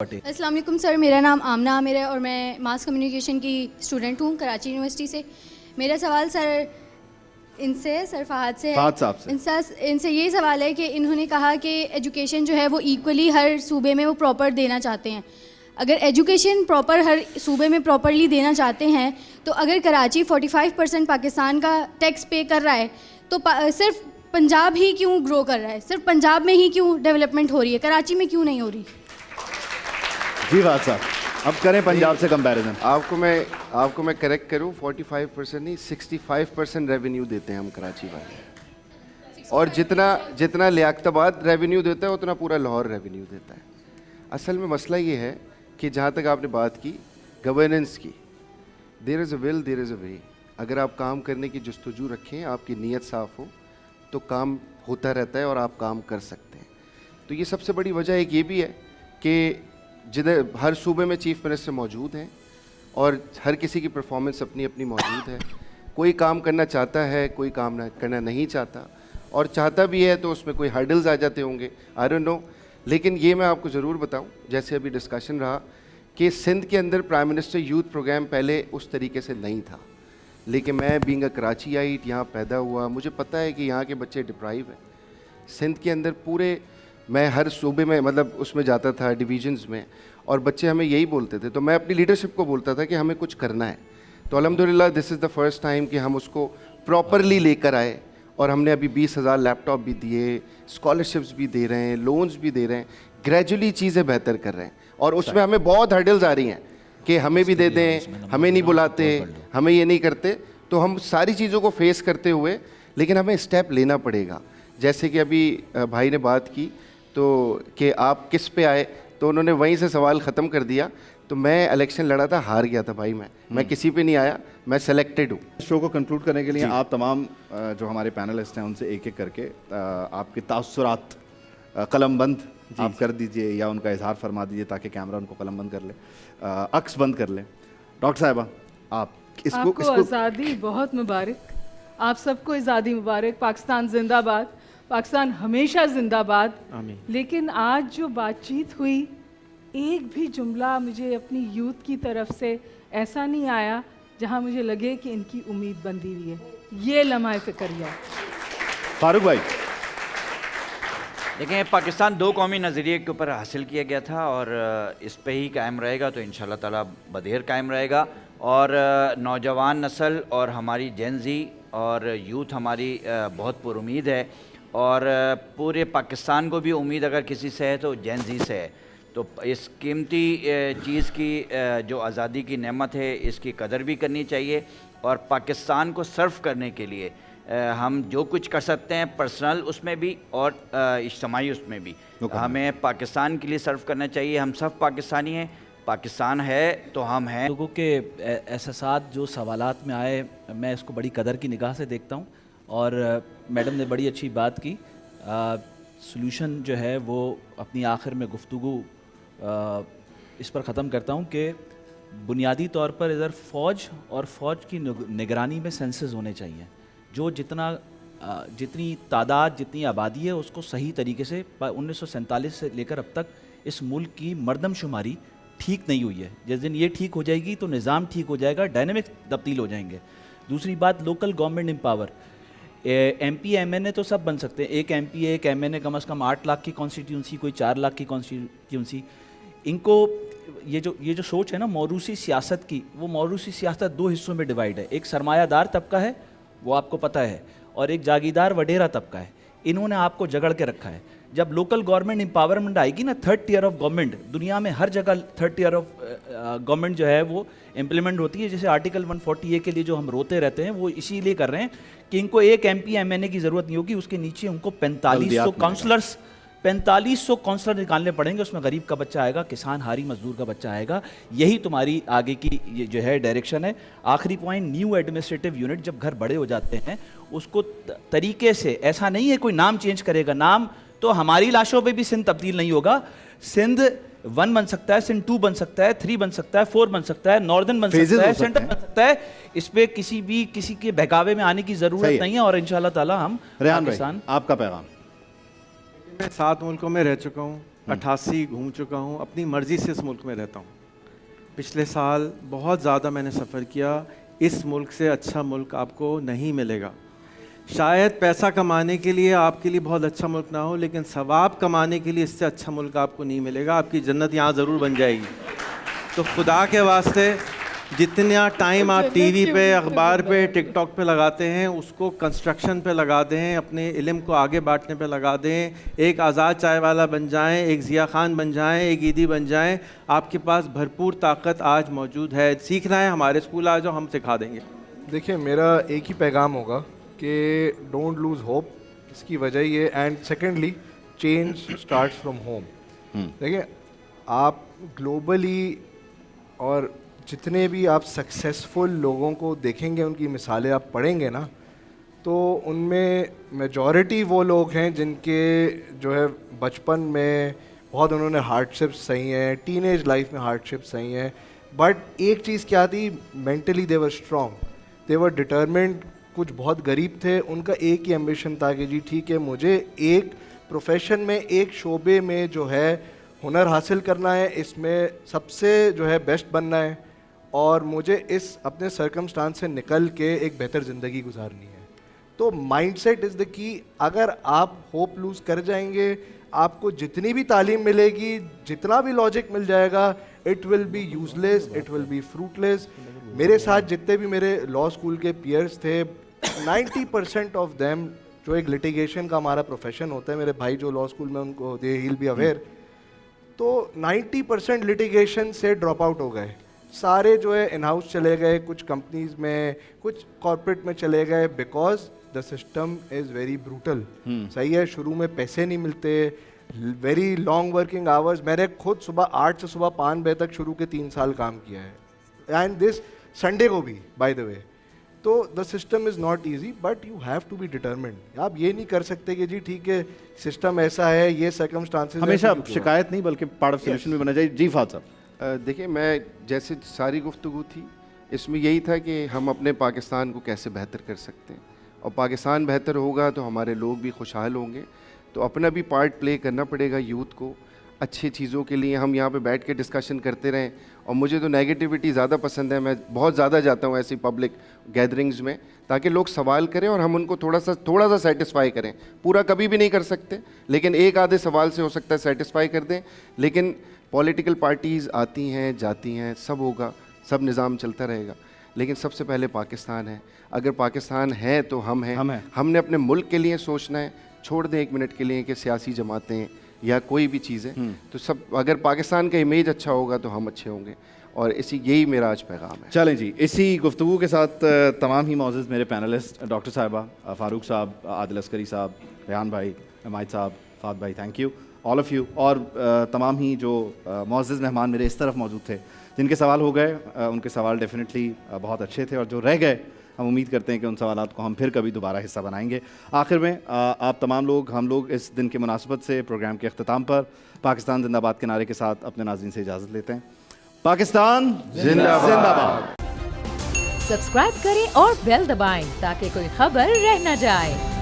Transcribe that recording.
अस्सलाम वालेकुम सर, मेरा नाम आमना आमिर है और मैं मास कम्युनिकेशन की स्टूडेंट हूँ कराची यूनिवर्सिटी से। मेरा सवाल सर सर फहद से है। फहद साहब से। इनसे ये सवाल है कि इन्होंने कहा कि एजुकेशन जो है वो इक्वली हर सूबे में वो प्रॉपर देना चाहते हैं। अगर एजुकेशन प्रॉपर हर सूबे में प्रॉपरली देना चाहते हैं तो अगर कराची 45% पाकिस्तान का टैक्स पे कर रहा है तो सिर्फ पंजाब ही क्यों ग्रो कर रहा है? सिर्फ पंजाब में ही क्यों डेवलपमेंट हो रही है, कराची में क्यों नहीं हो रही? जी बात साहब, अब करें पंजाब से कंपैरिजन। आपको मैं करेक्ट करूं, 45% नहीं 65% रेवेन्यू देते हैं हम कराची वाले, और जितना लियाकताबाद रेवेन्यू देता है उतना पूरा लाहौर रेवेन्यू देता है। असल में मसला ये है कि जहाँ तक आपने बात की गवर्नेंस की, there is a will there is a way. अगर आप काम करने की जस्तजू रखें, आपकी नीयत साफ़ हो तो काम होता रहता है और आप काम कर सकते हैं। तो ये सबसे बड़ी वजह एक ये भी है कि जिधर हर सूबे में चीफ मिनिस्टर मौजूद हैं और हर किसी की परफॉर्मेंस अपनी अपनी मौजूद है। कोई काम करना चाहता है, कोई काम करना नहीं चाहता, और चाहता भी है तो उसमें कोई हर्डल्स आ जाते होंगे, आई डोंट नो। लेकिन ये मैं आपको ज़रूर बताऊं, जैसे अभी डिस्कशन रहा कि सिंध के अंदर प्राइम मिनिस्टर यूथ प्रोग्राम पहले उस तरीके से नहीं था, लेकिन मैं बीइंग अ कराची आइट यहाँ पैदा हुआ, मुझे पता है कि यहाँ के बच्चे डिप्राइव हैं। सिंध के अंदर पूरे, मैं हर सूबे में मतलब उसमें जाता था डिवीजन्स में, और बच्चे हमें यही बोलते थे, तो मैं अपनी लीडरशिप को बोलता था कि हमें कुछ करना है। तो अल्हम्दुलिल्लाह this is the first time कि हम उसको प्रॉपरली लेकर आए, और हमने अभी 20,000 लैपटॉप भी दिए, स्कॉलरशिप्स भी दे रहे हैं, लोन्स भी दे रहे हैं, ग्रेजुअली चीज़ें बेहतर कर रहे हैं। और उसमें हमें बहुत हर्डल्स आ रही हैं कि हमें भी दे दें, हमें नहीं बुलाते, हमें ये नहीं करते। तो हम सारी चीज़ों को फेस करते हुए, लेकिन हमें स्टेप लेना पड़ेगा। जैसे कि अभी भाई ने बात की तो कि आप किस पे आए, तो उन्होंने वहीं से सवाल ख़त्म कर दिया। तो मैं इलेक्शन लड़ा था, हार गया था भाई, मैं किसी पे नहीं आया, मैं सेलेक्टेड हूँ। शो को कंक्लूड करने के लिए आप तमाम जो हमारे पैनलिस्ट हैं उनसे एक एक करके आपके तासुरात कलमबंद आप कर दीजिए या उनका इजहार फरमा दीजिए ताकि कैमरा उनको कलमबंद कर ले, अक्स बंद कर ले। डॉक्टर साहिबा, आप आपको आज़ादी बहुत मुबारक, आप सबको आज़ादी मुबारक। पाकिस्तान जिंदाबाद, पाकिस्तान हमेशा जिंदाबाद। लेकिन आज जो बातचीत हुई, एक भी जुमला मुझे अपनी यूथ की तरफ से ऐसा नहीं आया जहां मुझे लगे कि इनकी उम्मीद बंधी हुई है। ये लम्हा फ़िक्रिया। फारूक भाई, देखें, पाकिस्तान दो कौमी नज़रिए के ऊपर हासिल किया गया था और इस पे ही कायम रहेगा, तो इंशाल्लाह ताला बदेर कायम रहेगा। और नौजवान नस्ल और हमारी जेन ज़ी और यूथ हमारी बहुत पुरुमीद है, और पूरे पाकिस्तान को भी उम्मीद अगर किसी से है तो जेन ज़ी से है। तो इस कीमती चीज़ की जो आज़ादी की नेमत है, इसकी कदर भी करनी चाहिए, और पाकिस्तान को सर्व करने के लिए हम जो कुछ कर सकते हैं पर्सनल उसमें भी और इज्तिमाई उसमें भी, हमें पाकिस्तान के लिए सर्व करना चाहिए। हम सब पाकिस्तानी हैं, पाकिस्तान है तो हम हैं। लोगों के एहसासात जो सवालात में आए, मैं इसको बड़ी कदर की निगाह से देखता हूँ, और मैडम ने बड़ी अच्छी बात की। सॉल्यूशन जो है वो अपनी आखिर में गुफ्तगू इस पर ख़त्म करता हूँ कि बुनियादी तौर पर इधर फ़ौज और फ़ौज की निगरानी में सेंसस होने चाहिए। जो जितनी तादाद, जितनी आबादी है, उसको सही तरीके से 1947 से लेकर अब तक इस मुल्क की मरदमशुमारी ठीक नहीं हुई है। जिस दिन ये ठीक हो जाएगी तो निज़ाम ठीक हो जाएगा, डायनेमिक तब्दील हो जाएंगे। दूसरी बात, local government empower, MP MNA तो सब बन सकते हैं। एक MP एक MNA कम से कम 8 लाख की कॉन्स्टिट्यूंसी, कोई 4 लाख की कॉन्स्टिट्यूंसी। इनको ये जो सोच है ना मौरूसी सियासत की, वो मौरूसी सियासत दो हिस्सों में डिवाइड है। एक सरमायादार तबका है, वो आपको पता है, और एक जागीरदार वडेरा तबका है। इन्होंने आपको जगड़ के रखा है। जब लोकल गवर्नमेंट एम्पावरमेंट आएगी ना, थर्ड टियर ऑफ गवर्नमेंट, दुनिया में हर जगह थर्ड टियर ऑफ गवर्नमेंट जो है वो इम्प्लीमेंट होती है। जैसे आर्टिकल 140A के लिए जो हम रोते रहते हैं, वो इसीलिए कर रहे हैं कि इनको एक MP MNA की ज़रूरत नहीं होगी, उसके नीचे उनको 4500 काउंसलर निकालने पड़ेंगे। उसमें गरीब का बच्चा आएगा, किसान हारी मजदूर का बच्चा आएगा। यही तुम्हारी आगे की ये जो है डायरेक्शन है। आखिरी पॉइंट, न्यू एडमिनिस्ट्रेटिव यूनिट, जब घर बड़े हो जाते हैं उसको तरीके से, ऐसा नहीं है कोई नाम चेंज करेगा, नाम तो हमारी लाशों पे भी सिंध तब्दील नहीं होगा। सिंध 1 बन सकता है, सिंध 2 बन सकता है, 3 बन सकता है, 4 बन सकता है, नॉर्दर्न बन सकता है, सेंट्रल बन सकता है। इस पे किसी के बहकावे में आने की जरूरत नहीं है, और इंशाल्लाह ताला हम रेहान भाई, आपका पैगाम। मैं 7 मुल्कों में रह चुका हूँ, 88 घूम चुका हूँ, अपनी मर्ज़ी से इस मुल्क में रहता हूँ। पिछले साल बहुत ज़्यादा मैंने सफ़र किया। इस मुल्क से अच्छा मुल्क आपको नहीं मिलेगा। शायद पैसा कमाने के लिए आपके लिए बहुत अच्छा मुल्क ना हो, लेकिन सवाब कमाने के लिए इससे अच्छा मुल्क आपको नहीं मिलेगा। आपकी जन्नत यहाँ ज़रूर बन जाएगी। तो खुदा के वास्ते जितना टाइम आप टीवी पे, अखबार पे, टिकटॉक पे लगाते हैं, उसको कंस्ट्रक्शन पे लगा दें, अपने इल्म को आगे बांटने पे लगा दें। एक आज़ाद चाय वाला बन जाएं, एक ज़िया खान बन जाएं, एक ईदी बन जाएं। आपके पास भरपूर ताकत आज मौजूद है। सीखना है, हमारे स्कूल आ जाओ, हम सिखा देंगे। देखिए, मेरा एक ही पैगाम होगा कि डोंट लूज़ होप। इसकी वजह ये, and secondly change starts from home. देखिए, आप ग्लोबली और जितने भी आप सक्सेसफुल लोगों को देखेंगे, उनकी मिसालें आप पढ़ेंगे ना, तो उनमें मेजॉरिटी वो लोग हैं जिनके जो है बचपन में बहुत उन्होंने हार्डशिप्स सही हैं, टीनेज लाइफ में हार्डशिप्स सही हैं, बट एक चीज़ क्या थी, मेंटली दे वर स्ट्रॉन्ग, दे वर डिटर्मिन्ड। कुछ बहुत गरीब थे, उनका एक ही एम्बिशन था कि जी ठीक है, मुझे एक प्रोफेशन में, एक शोबे में जो है हुनर हासिल करना है, इसमें सबसे जो है बेस्ट बनना है, और मुझे इस अपने सर्कमस्टांस से निकल के एक बेहतर ज़िंदगी गुजारनी है। तो माइंडसेट इज़ द की। अगर आप होप लूज़ कर जाएंगे, आपको जितनी भी तालीम मिलेगी, जितना भी लॉजिक मिल जाएगा, it will be useless, it will be fruitless. मेरे साथ जितने भी मेरे लॉ स्कूल के पीयर्स थे, 90% ऑफ देम, जो एक लिटिगेशन का हमारा प्रोफेशन होता है, मेरे भाई जो लॉ स्कूल में, उनको दे ही विल बी अवेयर, तो 90% लिटिगेशन से ड्रॉप आउट हो गए। सारे जो है इन हाउस चले गए, कुछ कंपनीज में, कुछ कॉर्पोरेट में चले गए, because the system is very brutal. सही है, शुरू में पैसे नहीं मिलते, वेरी लॉन्ग वर्किंग आवर्स। मैंने खुद सुबह 8 से सुबह 5 बजे तक शुरू के 3 साल काम किया है, एंड दिस संडे को भी, बाय द वे। तो the system is not easy, but you have to be determined. आप ये नहीं कर सकते कि जी ठीक है, सिस्टम ऐसा है, ये सर्कमस्टांसेस। हमेशा शिकायत नहीं, बल्कि पार्ट ऑफ सोल्यूशन भी बना जाए। जी फात साहब। देखिए, मैं जैसे सारी गुफ्तगू थी, इसमें यही था कि हम अपने पाकिस्तान को कैसे बेहतर कर सकते हैं, और पाकिस्तान बेहतर होगा तो हमारे लोग भी खुशहाल होंगे। तो अपना भी पार्ट प्ले करना पड़ेगा यूथ को अच्छी चीज़ों के लिए। हम यहाँ पे बैठ के डिस्कशन करते रहें, और मुझे तो नेगेटिविटी ज़्यादा पसंद है। मैं बहुत ज़्यादा जाता हूँ ऐसी पब्लिक गैदरिंग्स में, ताकि लोग सवाल करें और हम उनको थोड़ा सा सेटिस्फाई करें। पूरा कभी भी नहीं कर सकते, लेकिन एक आधे सवाल से हो सकता है सेटिस्फाई कर दें। लेकिन पॉलिटिकल पार्टीज़ आती हैं, जाती हैं, सब होगा, सब निज़ाम चलता रहेगा, लेकिन सबसे पहले पाकिस्तान है। अगर पाकिस्तान है तो हम हैं। हमने अपने मुल्क के लिए सोचना है। छोड़ दें एक मिनट के लिए कि सियासी जमातें या कोई भी चीज़ें, तो सब, अगर पाकिस्तान का इमेज अच्छा होगा तो हम अच्छे होंगे, और यही मेरा आज पैगाम है। चलें जी, इसी गुफ्तगू के साथ तमाम ही मौजूद मेरे पैनलिस्ट, डॉक्टर साहिबा, फारूक साहब, आदिल अस्करी साहब, रेहान भाई, हमायत साहब, फात भाई, thank you all of you, और तमाम ही जो मौजूद मेहमान मेरे इस तरफ मौजूद थे, जिनके सवाल हो गए, उनके सवाल डेफिनेटली बहुत अच्छे थे, और जो रह गए हम उम्मीद करते हैं कि उन सवालात को हम फिर कभी दोबारा हिस्सा बनाएंगे। आखिर में आप तमाम लोग, हम लोग इस दिन के मुनासबत से प्रोग्राम के अख्ताम पर पाकिस्तान जिंदाबाद के नारे के साथ अपने नाज़रीन से इजाज़त लेते हैं। पाकिस्तान जिंदाबाद। सब्सक्राइब करें और बेल दबाएं ताकि कोई खबर रह न जाए।